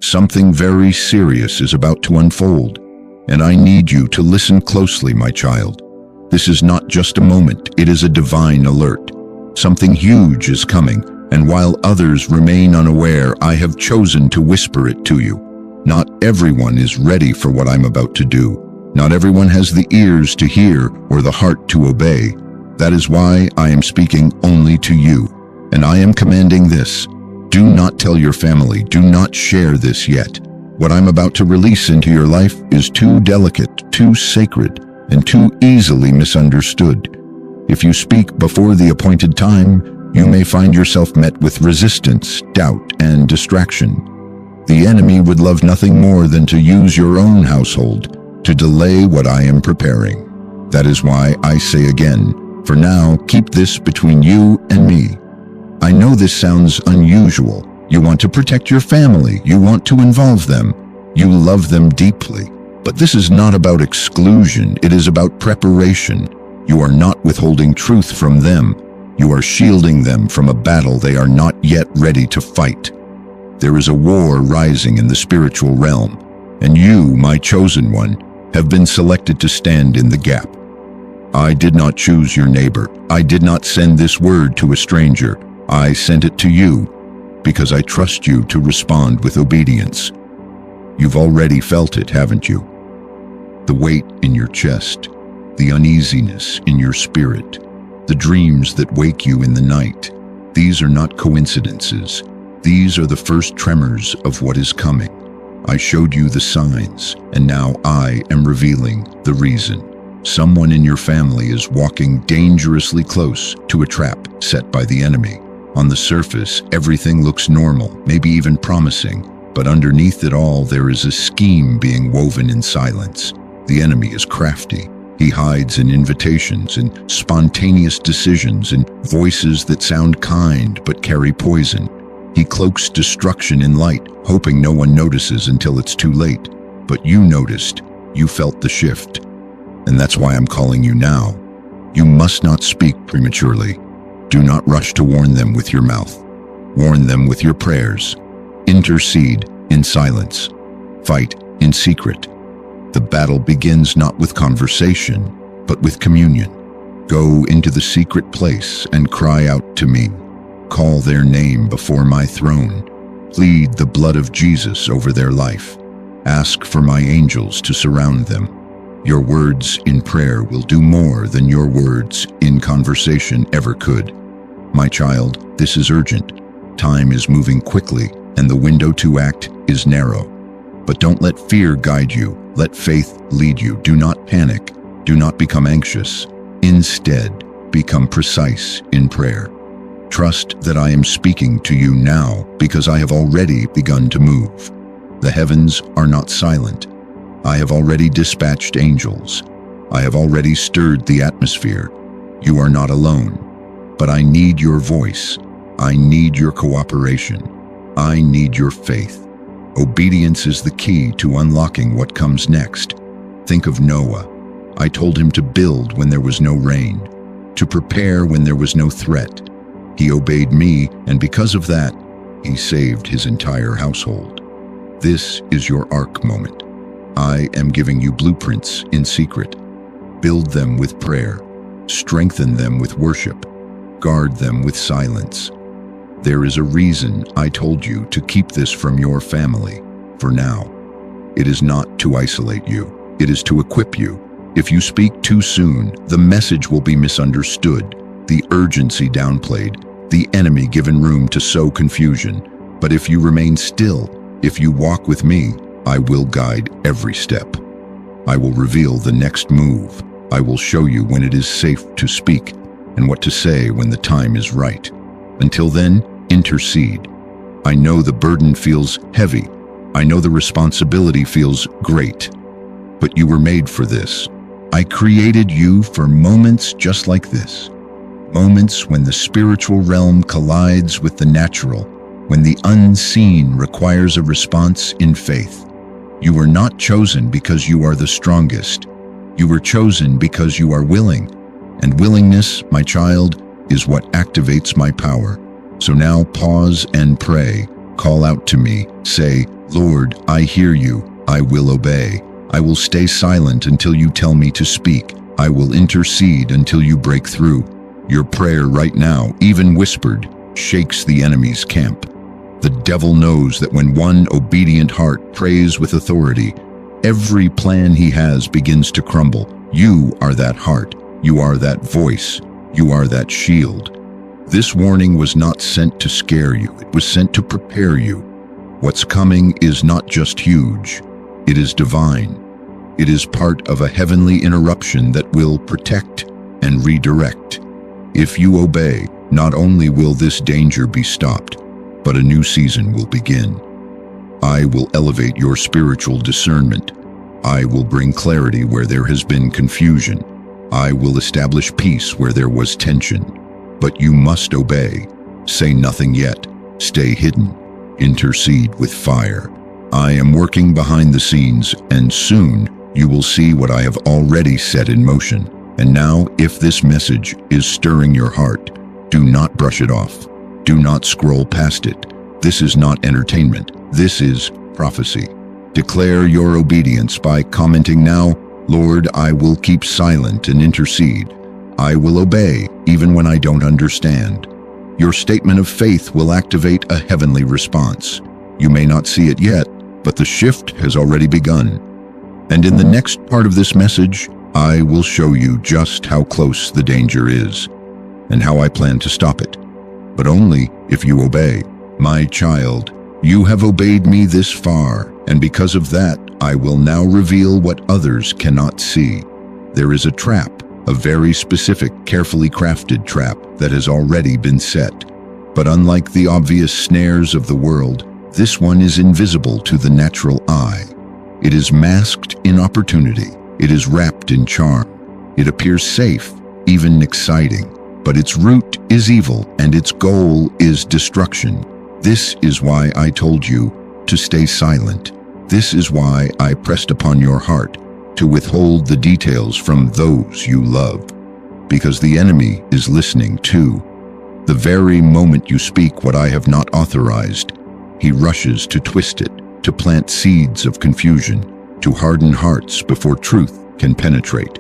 Something very serious is about to unfold, and I need you to listen closely, my child. This is not just a moment, it is a divine alert. Something huge is coming, and while others remain unaware, I have chosen to whisper it to you. Not everyone is ready for what I'm about to do. Not everyone has the ears to hear or the heart to obey. That is why I am speaking only to you, and I am commanding this. Do not tell your family, do not share this yet. What I'm about to release into your life is too delicate, too sacred, and too easily misunderstood. If you speak before the appointed time, you may find yourself met with resistance, doubt, and distraction. The enemy would love nothing more than to use your own household to delay what I am preparing. That is why I say again, for now, keep this between you and me. I know this sounds unusual. You want to protect your family. You want to involve them. You love them deeply. But this is not about exclusion. It is about preparation. You are not withholding truth from them. You are shielding them from a battle they are not yet ready to fight. There is a war rising in the spiritual realm, and you, my chosen one, have been selected to stand in the gap. I did not choose your neighbor. I did not send this word to a stranger. I sent it to you because I trust you to respond with obedience. You've already felt it, haven't you? The weight in your chest, the uneasiness in your spirit, the dreams that wake you in the night. These are not coincidences. These are the first tremors of what is coming. I showed you the signs, and now I am revealing the reason. Someone in your family is walking dangerously close to a trap set by the enemy. On the surface, everything looks normal, maybe even promising, but underneath it all, there is a scheme being woven in silence. The enemy is crafty. He hides in invitations, in spontaneous decisions, in voices that sound kind but carry poison. He cloaks destruction in light, hoping no one notices until it's too late. But you noticed, you felt the shift. And that's why I'm calling you now. You must not speak prematurely. Do not rush to warn them with your mouth. Warn them with your prayers. Intercede in silence. Fight in secret. The battle begins not with conversation, but with communion. Go into the secret place and cry out to me. Call their name before my throne. Plead the blood of Jesus over their life. Ask for my angels to surround them. Your words in prayer will do more than your words in conversation ever could. My child, this is urgent. Time is moving quickly, and the window to act is narrow. But don't let fear guide you. Let faith lead you. Do not panic. Do not become anxious. Instead, become precise in prayer. Trust that I am speaking to you now because I have already begun to move. The heavens are not silent. I have already dispatched angels. I have already stirred the atmosphere. You are not alone. But I need your voice. I need your cooperation. I need your faith. Obedience is the key to unlocking what comes next. Think of Noah. I told him to build when there was no rain, to prepare when there was no threat. He obeyed me, and because of that, he saved his entire household. This is your ark moment. I am giving you blueprints in secret. Build them with prayer. Strengthen them with worship. Guard them with silence. There is a reason I told you to keep this from your family, for now. It is not to isolate you. It is to equip you. If you speak too soon, the message will be misunderstood, the urgency downplayed, the enemy given room to sow confusion. But if you remain still, if you walk with me, I will guide every step. I will reveal the next move. I will show you when it is safe to speak and what to say when the time is right. Until then, intercede. I know the burden feels heavy. I know the responsibility feels great. But you were made for this. I created you for moments just like this. Moments when the spiritual realm collides with the natural, when the unseen requires a response in faith. You were not chosen because you are the strongest. You were chosen because you are willing. And willingness, my child, is what activates my power. So now pause and pray. Call out to me. Say, Lord, I hear you. I will obey. I will stay silent until you tell me to speak. I will intercede until you break through. Your prayer right now, even whispered, shakes the enemy's camp. The devil knows that when one obedient heart prays with authority, every plan he has begins to crumble. You are that heart. You are that voice. You are that shield. This warning was not sent to scare you. It was sent to prepare you. What's coming is not just huge. It is divine. It is part of a heavenly interruption that will protect and redirect. If you obey, not only will this danger be stopped, but a new season will begin. I will elevate your spiritual discernment. I will bring clarity where there has been confusion. I will establish peace where there was tension. But you must obey. Say nothing yet. Stay hidden. Intercede with fire. I am working behind the scenes, and soon you will see what I have already set in motion. And now, if this message is stirring your heart, do not brush it off. Do not scroll past it. This is not entertainment. This is prophecy. Declare your obedience by commenting now, Lord, I will keep silent and intercede. I will obey even when I don't understand. Your statement of faith will activate a heavenly response. You may not see it yet, but the shift has already begun. And in the next part of this message, I will show you just how close the danger is and how I plan to stop it. But only if you obey. My child, you have obeyed me this far, and because of that, I will now reveal what others cannot see. There is a trap, a very specific, carefully crafted trap that has already been set. But unlike the obvious snares of the world, this one is invisible to the natural eye. It is masked in opportunity. It is wrapped in charm. It appears safe, even exciting. But its root is evil, and its goal is destruction. This is why I told you to stay silent. This is why I pressed upon your heart to withhold the details from those you love. Because the enemy is listening too. The very moment you speak what I have not authorized, he rushes to twist it, to plant seeds of confusion, to harden hearts before truth can penetrate.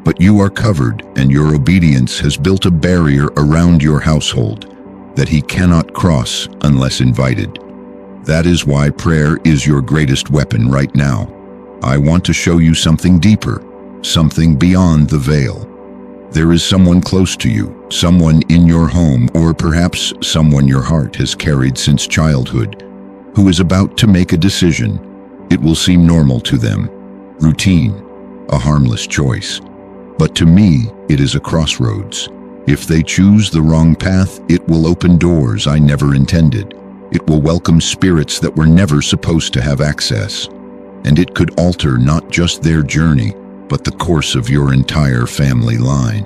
But you are covered, and your obedience has built a barrier around your household that he cannot cross unless invited. That is why prayer is your greatest weapon right now. I want to show you something deeper, something beyond the veil. There is someone close to you, someone in your home, or perhaps someone your heart has carried since childhood, who is about to make a decision. It will seem normal to them, routine, a harmless choice. But to me, it is a crossroads. If they choose the wrong path, it will open doors I never intended. It will welcome spirits that were never supposed to have access. And it could alter not just their journey, but the course of your entire family line.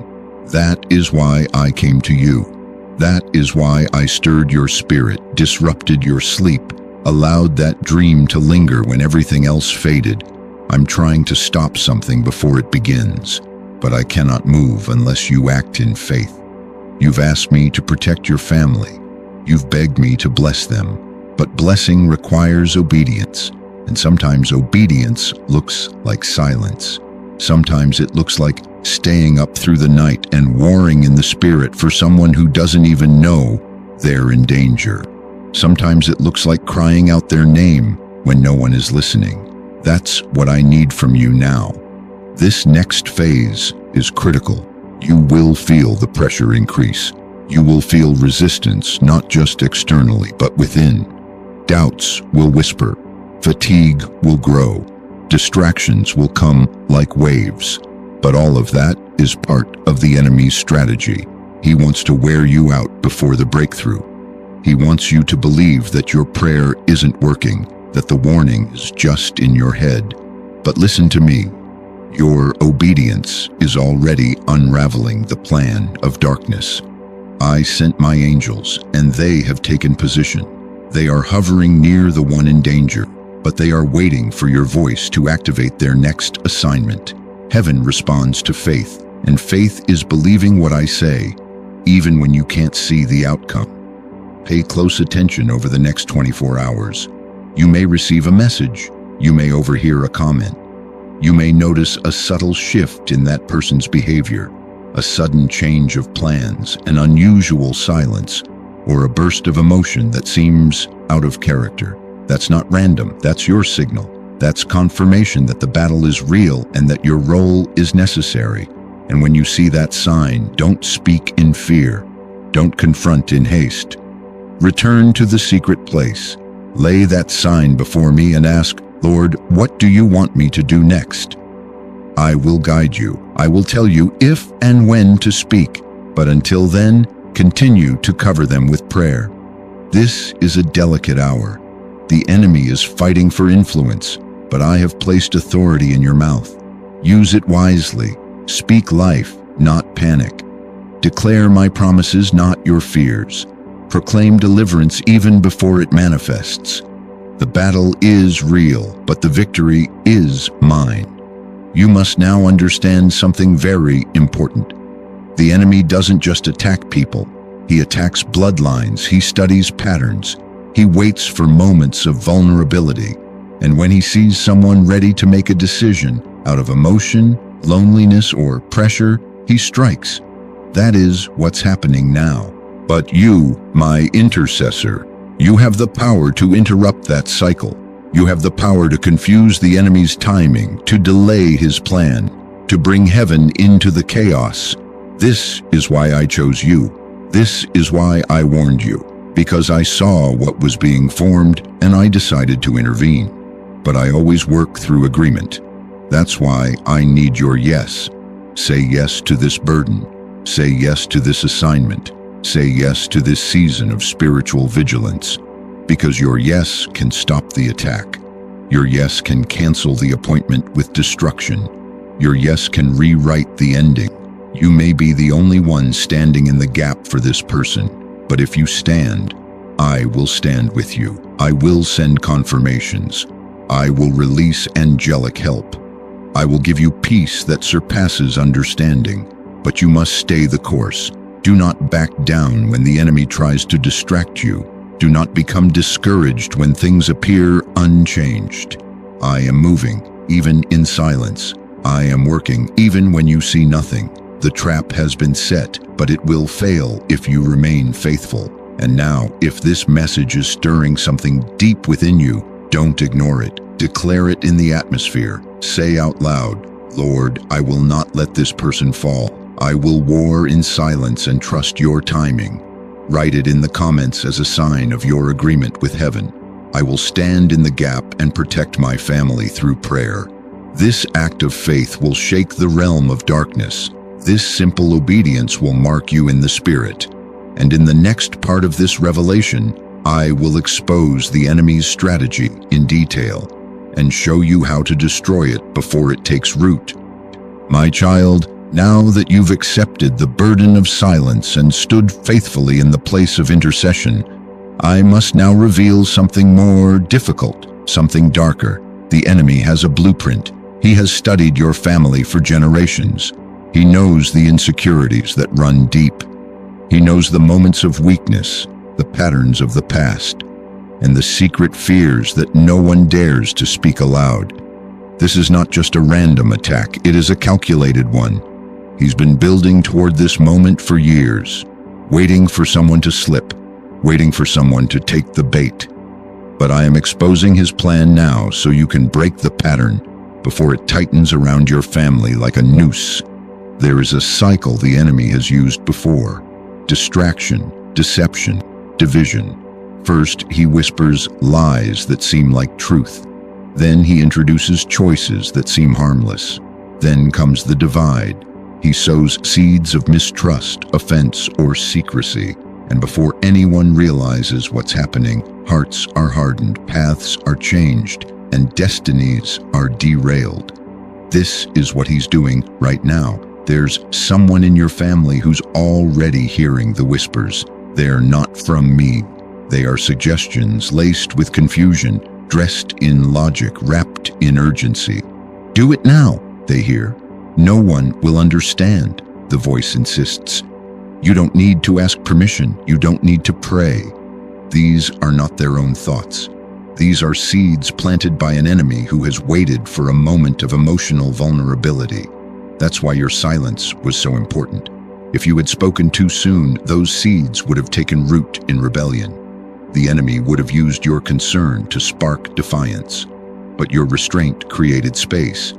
That is why I came to you. That is why I stirred your spirit, disrupted your sleep, allowed that dream to linger when everything else faded. I'm trying to stop something before it begins. But I cannot move unless you act in faith. You've asked me to protect your family. You've begged me to bless them. But blessing requires obedience. And sometimes obedience looks like silence. Sometimes it looks like staying up through the night and warring in the spirit for someone who doesn't even know they're in danger. Sometimes it looks like crying out their name when no one is listening. That's what I need from you now. This next phase is critical. You will feel the pressure increase. You will feel resistance, not just externally, but within. Doubts will whisper. Fatigue will grow. Distractions will come like waves. But all of that is part of the enemy's strategy. He wants to wear you out before the breakthrough. He wants you to believe that your prayer isn't working, that the warning is just in your head. But listen to me. Your obedience is already unraveling the plan of darkness. I sent my angels, and they have taken position. They are hovering near the one in danger, but they are waiting for your voice to activate their next assignment. Heaven responds to faith, and faith is believing what I say, even when you can't see the outcome. Pay close attention over the next 24 hours. You may receive a message. You may overhear a comment. You may notice a subtle shift in that person's behavior, a sudden change of plans, an unusual silence, or a burst of emotion that seems out of character. That's not random. That's your signal. That's confirmation that the battle is real and that your role is necessary. And when you see that sign, don't speak in fear. Don't confront in haste. Return to the secret place. Lay that sign before me and ask, Lord, what do you want me to do next? I will guide you. I will tell you if and when to speak. But until then, continue to cover them with prayer. This is a delicate hour. The enemy is fighting for influence, but I have placed authority in your mouth. Use it wisely. Speak life, not panic. Declare my promises, not your fears. Proclaim deliverance even before it manifests. The battle is real, but the victory is mine. You must now understand something very important. The enemy doesn't just attack people. He attacks bloodlines. He studies patterns. He waits for moments of vulnerability. And when he sees someone ready to make a decision out of emotion, loneliness, or pressure, he strikes. That is what's happening now. But you, my intercessor, you have the power to interrupt that cycle. You have the power to confuse the enemy's timing, to delay his plan, to bring heaven into the chaos. This is why I chose you. This is why I warned you, because I saw what was being formed and I decided to intervene. But I always work through agreement. That's why I need your yes. Say yes to this burden. Say yes to this assignment. Say yes to this season of spiritual vigilance. Because your yes can stop the attack. Your yes can cancel the appointment with destruction. Your yes can rewrite the ending. You may be the only one standing in the gap for this person, but if you stand, I will stand with you. I will send confirmations. I will release angelic help. I will give you peace that surpasses understanding, but you must stay the course. Do not back down when the enemy tries to distract you. Do not become discouraged when things appear unchanged. I am moving, even in silence. I am working, even when you see nothing. The trap has been set, but it will fail if you remain faithful. And now, if this message is stirring something deep within you, don't ignore it. Declare it in the atmosphere. Say out loud, Lord, I will not let this person fall. I will war in silence and trust your timing. Write it in the comments as a sign of your agreement with heaven. I will stand in the gap and protect my family through prayer. This act of faith will shake the realm of darkness. This simple obedience will mark you in the spirit. And in the next part of this revelation, I will expose the enemy's strategy in detail and show you how to destroy it before it takes root. My child, now that you've accepted the burden of silence and stood faithfully in the place of intercession, I must now reveal something more difficult, something darker. The enemy has a blueprint. He has studied your family for generations. He knows the insecurities that run deep. He knows the moments of weakness, the patterns of the past, and the secret fears that no one dares to speak aloud. This is not just a random attack, it is a calculated one. He's been building toward this moment for years, waiting for someone to slip, waiting for someone to take the bait. But I am exposing his plan now so you can break the pattern before it tightens around your family like a noose. There is a cycle the enemy has used before: distraction, deception, division. First, he whispers lies that seem like truth. Then he introduces choices that seem harmless. Then comes the divide. He sows seeds of mistrust, offense, or secrecy. And before anyone realizes what's happening, hearts are hardened, paths are changed, and destinies are derailed. This is what he's doing right now. There's someone in your family who's already hearing the whispers. They're not from me. They are suggestions laced with confusion, dressed in logic, wrapped in urgency. Do it now, they hear. No one will understand, the voice insists. You don't need to ask permission. You don't need to pray. These are not their own thoughts. These are seeds planted by an enemy who has waited for a moment of emotional vulnerability. That's why your silence was so important. If you had spoken too soon, those seeds would have taken root in rebellion. The enemy would have used your concern to spark defiance. But your restraint created space.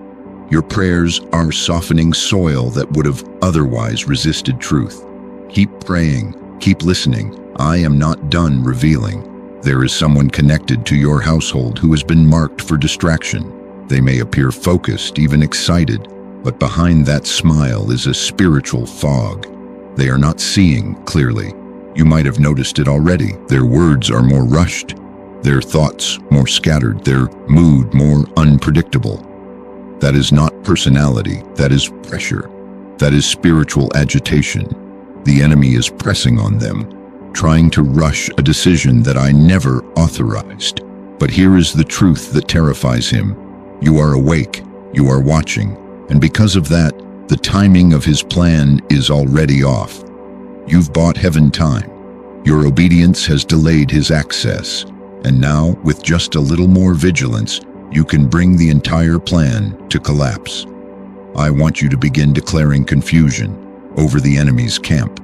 Your prayers are softening soil that would have otherwise resisted truth. Keep praying, keep listening. I am not done revealing. There is someone connected to your household who has been marked for distraction. They may appear focused, even excited, but behind that smile is a spiritual fog. They are not seeing clearly. You might have noticed it already. Their words are more rushed, their thoughts more scattered, their mood more unpredictable. That is not personality, that is pressure. That is spiritual agitation. The enemy is pressing on them, trying to rush a decision that I never authorized. But here is the truth that terrifies him. You are awake, you are watching, and because of that, the timing of his plan is already off. You've bought heaven time. Your obedience has delayed his access, and now, with just a little more vigilance, you can bring the entire plan to collapse. I want you to begin declaring confusion over the enemy's camp.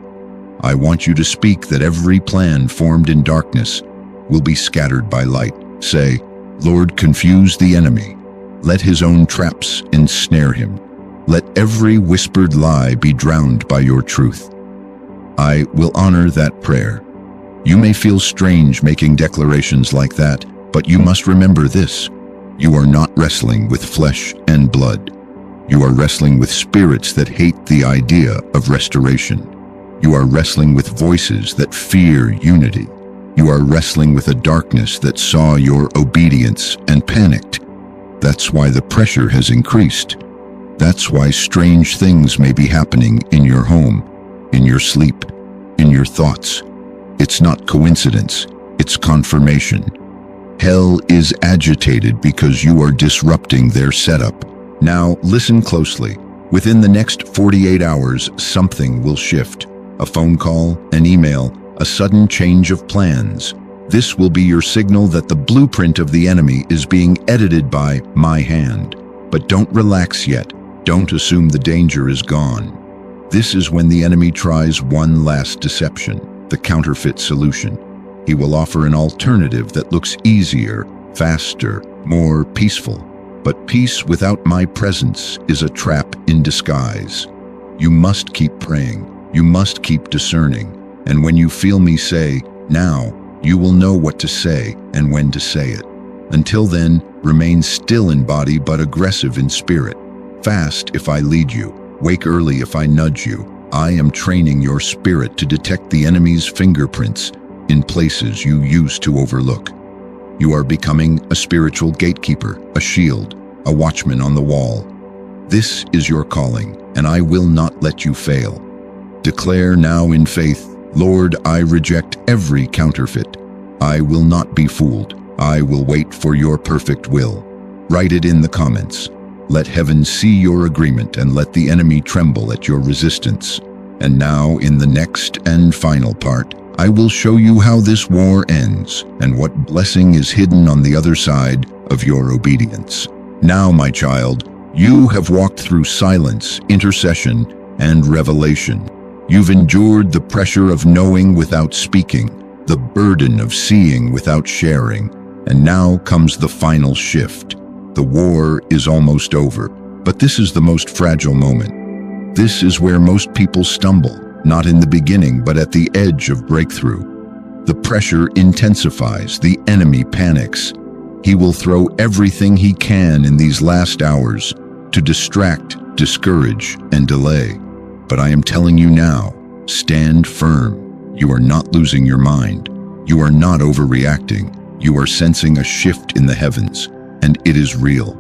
I want you to speak that every plan formed in darkness will be scattered by light. Say, Lord, confuse the enemy. Let his own traps ensnare him. Let every whispered lie be drowned by your truth. I will honor that prayer. You may feel strange making declarations like that, but you must remember this. You are not wrestling with flesh and blood. You are wrestling with spirits that hate the idea of restoration. You are wrestling with voices that fear unity. You are wrestling with a darkness that saw your obedience and panicked. That's why the pressure has increased. That's why strange things may be happening in your home, in your sleep, in your thoughts. It's not coincidence, it's confirmation. Hell is agitated because you are disrupting their setup. Now, listen closely. Within the next 48 hours, something will shift. A phone call, an email, a sudden change of plans. This will be your signal that the blueprint of the enemy is being edited by my hand. But don't relax yet. Don't assume the danger is gone. This is when the enemy tries one last deception, the counterfeit solution. He will offer an alternative that looks easier, faster, more peaceful. But peace without my presence is a trap in disguise. You must keep praying. You must keep discerning. And when you feel me say, now, you will know what to say and when to say it. Until then, remain still in body but aggressive in spirit. Fast if I lead you. Wake early if I nudge you. I am training your spirit to detect the enemy's fingerprints in places you used to overlook. You are becoming a spiritual gatekeeper, a shield, a watchman on the wall. This is your calling, and I will not let you fail. Declare now in faith, Lord, I reject every counterfeit. I will not be fooled. I will wait for your perfect will. Write it in the comments. Let heaven see your agreement and let the enemy tremble at your resistance. And now, in the next and final part, I will show you how this war ends and what blessing is hidden on the other side of your obedience. Now, my child, you have walked through silence, intercession, and revelation. You've endured the pressure of knowing without speaking, the burden of seeing without sharing, and now comes the final shift. The war is almost over, but this is the most fragile moment. This is where most people stumble, not in the beginning, but at the edge of breakthrough. The pressure intensifies, the enemy panics. He will throw everything he can in these last hours to distract, discourage, and delay. But I am telling you now, stand firm. You are not losing your mind. You are not overreacting. You are sensing a shift in the heavens, and it is real.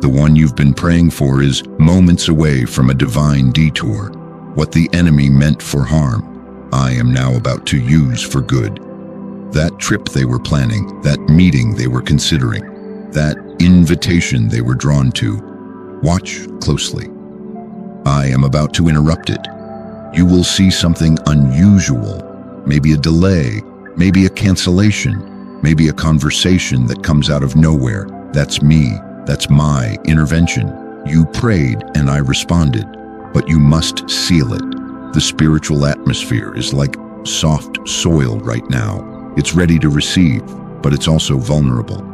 The one you've been praying for is moments away from a divine detour. What the enemy meant for harm, I am now about to use for good. That trip they were planning, that meeting they were considering, that invitation they were drawn to. Watch closely. I am about to interrupt it. You will see something unusual, maybe a delay, maybe a cancellation. maybe a conversation that comes out of nowhere. That's me. That's my intervention. You prayed and I responded, but you must seal it. The spiritual atmosphere is like soft soil right now. It's ready to receive, but it's also vulnerable.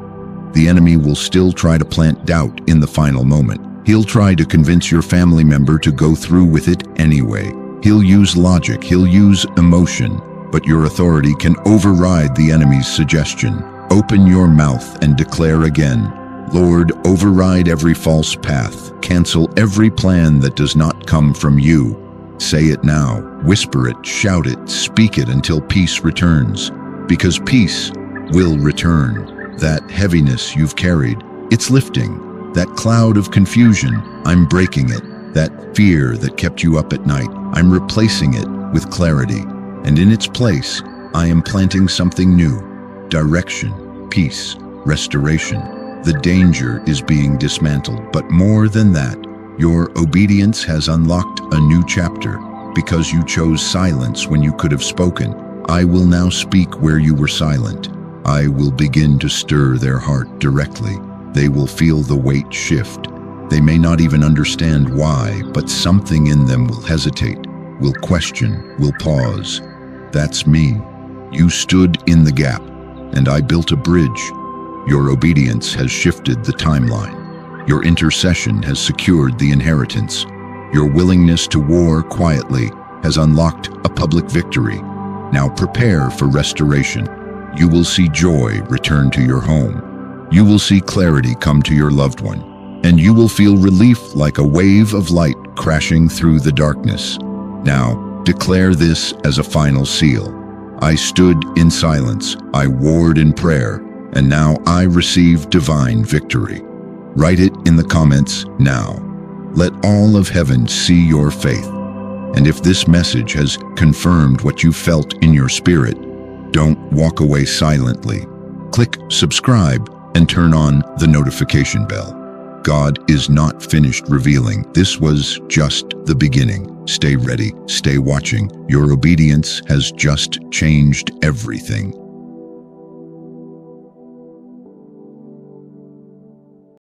The enemy will still try to plant doubt in the final moment. He'll try to convince your family member to go through with it anyway. He'll use logic, he'll use emotion, but your authority can override the enemy's suggestion. Open your mouth and declare again, Lord, override every false path. Cancel every plan that does not come from you. Say it now, whisper it, shout it, speak it until peace returns. Because peace will return. That heaviness you've carried, it's lifting. That cloud of confusion, I'm breaking it. That fear that kept you up at night, I'm replacing it with clarity. And in its place, I am planting something new. Direction, peace, restoration. The danger is being dismantled, but more than that, your obedience has unlocked a new chapter. Because you chose silence when you could have spoken, I will now speak where you were silent. I will begin to stir their heart directly. They will feel the weight shift. They may not even understand why, but something in them will hesitate, will question, will pause. That's me. You stood in the gap, and I built a bridge. Your obedience has shifted the timeline. Your intercession has secured the inheritance. Your willingness to war quietly has unlocked a public victory. Now prepare for restoration. You will see joy return to your home. You will see clarity come to your loved one. And you will feel relief like a wave of light crashing through the darkness. Now, declare this as a final seal. I stood in silence, I warred in prayer, and now I receive divine victory. Write it in the comments now. Let all of heaven see your faith. And if this message has confirmed what you felt in your spirit, don't walk away silently. Click subscribe and turn on the notification bell. God is not finished revealing. This was just the beginning. Stay ready, stay watching. Your obedience has just changed everything.